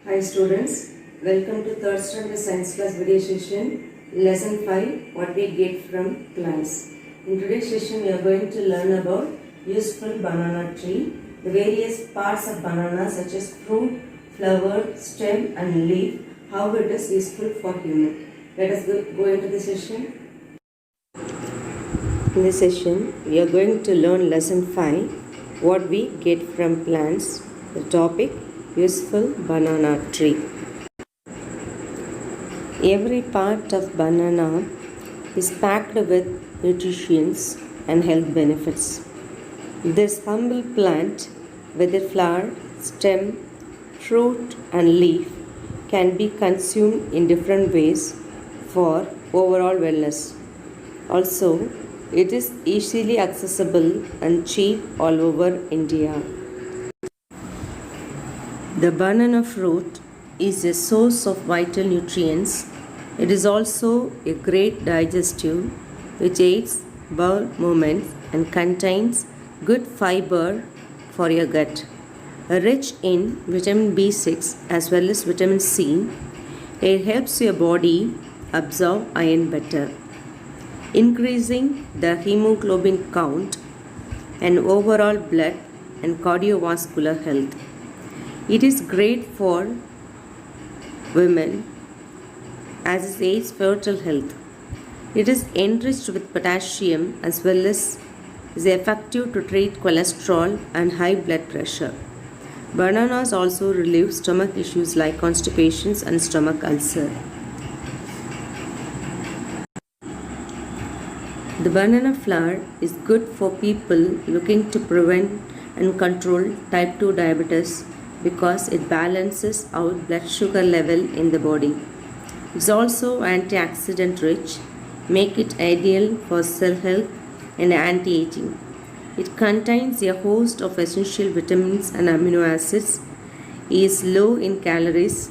Hi students, welcome to third standard science class video session, lesson 5, what we get from plants. In today's session we are going to learn about useful banana tree, the various parts of banana such as fruit, flower, stem and leaf, how it is useful for human. Let us go into the session. In this session we are going to learn lesson 5, what we get from plants, the topic useful banana tree. Every part of banana is packed with nutrients and health benefits. This humble plant with a flower, stem, fruit and leaf can be consumed in different ways for overall wellness. Also, it is easily accessible and cheap all over India. The banana fruit is a source of vital nutrients. It is also a great digestive which aids bowel movements and contains good fiber for your gut. Rich in vitamin B6 as well as vitamin C, it helps your body absorb iron better, increasing the hemoglobin count and overall blood and cardiovascular health. It is great for women as it aids fertile health. It is enriched with potassium as well as is effective to treat cholesterol and high blood pressure. Bananas also relieve stomach issues like constipations and stomach ulcer. The banana flower is good for people looking to prevent and control type 2 diabetes because it balances out blood sugar level in the body. It's also antioxidant rich, make it ideal for cell health and anti-aging. It contains a host of essential vitamins and amino acids, is low in calories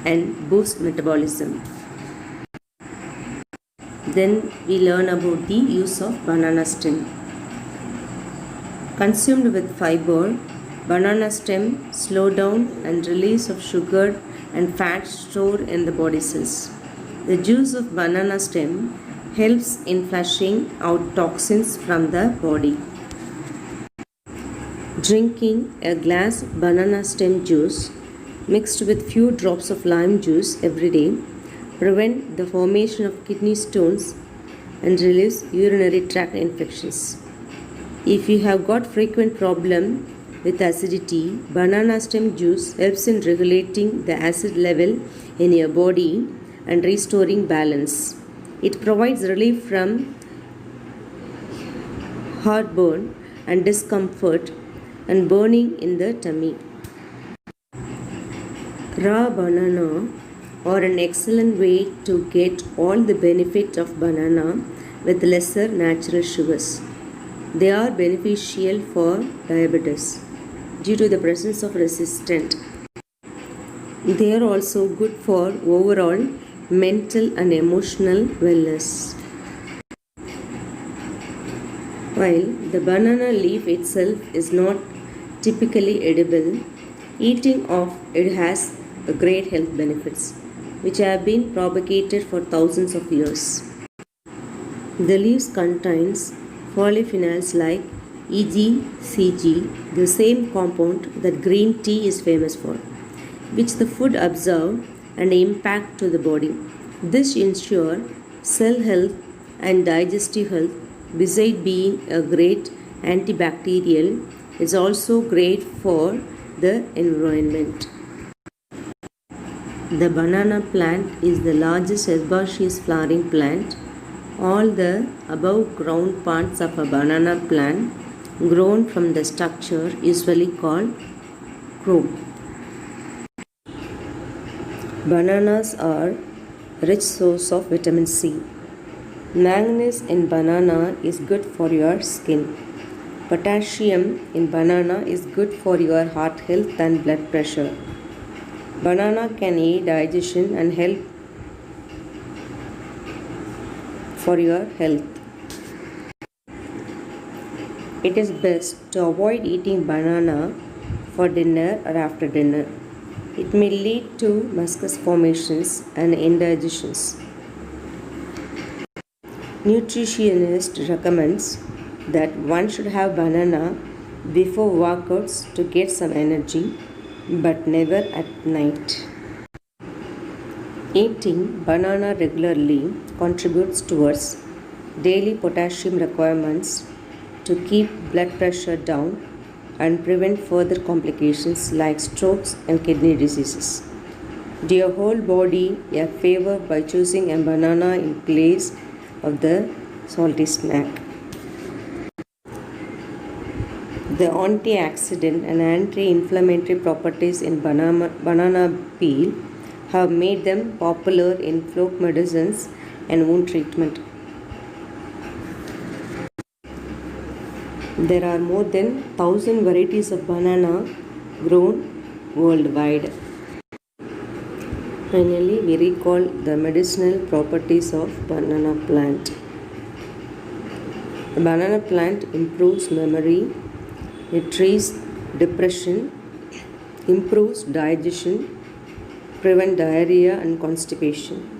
and boosts metabolism. Then we learn about the use of banana stem. Consumed with fiber, banana stem slow down and release of sugar and fat stored in the body cells. The juice of banana stem helps in flushing out toxins from the body. Drinking a glass of banana stem juice mixed with few drops of lime juice every day prevent the formation of kidney stones and relieves urinary tract infections. If you have got frequent problem with acidity, banana stem juice helps in regulating the acid level in your body and restoring balance. It provides relief from heartburn and discomfort and burning in the tummy. Raw banana are an excellent way to get all the benefit of banana with lesser natural sugars. They are beneficial for diabetes due to the presence of resistant. They are also good for overall mental and emotional wellness. While the banana leaf itself is not typically edible, eating of it has great health benefits which have been propagated for thousands of years. The leaves contains polyphenols like EGCG, the same compound that green tea is famous for, which the food absorb and impact to the body. This ensures cell health and digestive health. Besides being a great antibacterial, is also great for the environment. The banana plant is the largest herbaceous flowering plant. All the above ground parts of a banana plant grown from the structure usually called crop. Bananas are rich source of vitamin C. Manganese in banana is good for your skin. Potassium in banana is good for your heart health and blood pressure. Banana can aid digestion and help for your health. It is best to avoid eating banana for dinner or after dinner. It may lead to mucus formations and indigestions. Nutritionist recommends that one should have banana before workouts to get some energy, but never at night. Eating banana regularly contributes towards daily potassium requirements to keep blood pressure down and prevent further complications like strokes and kidney diseases. Do your whole body a favor by choosing a banana in place of the salty snack. The antioxidant and anti-inflammatory properties in banana peel have made them popular in folk medicines and wound treatment. There are more than 1,000 varieties of banana grown worldwide. Finally, we recall the medicinal properties of banana plant. The banana plant improves memory, it treats depression, improves digestion, prevent diarrhea and constipation.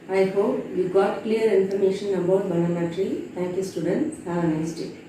I hope you got clear information about banana tree. Thank you, students. Have a nice day.